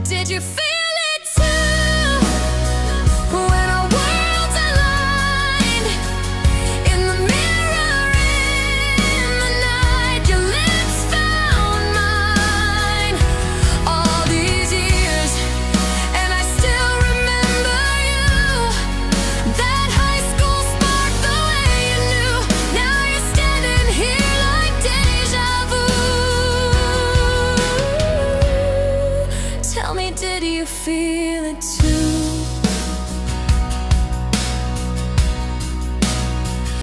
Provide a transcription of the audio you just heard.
Did you feel it too? When our worlds aligned in the mirror in the night, your lips found mine. All these years, and I still remember you. That high school spark, the way you knew. Now you're standing here like deja vu. Tell me, did you feel it too?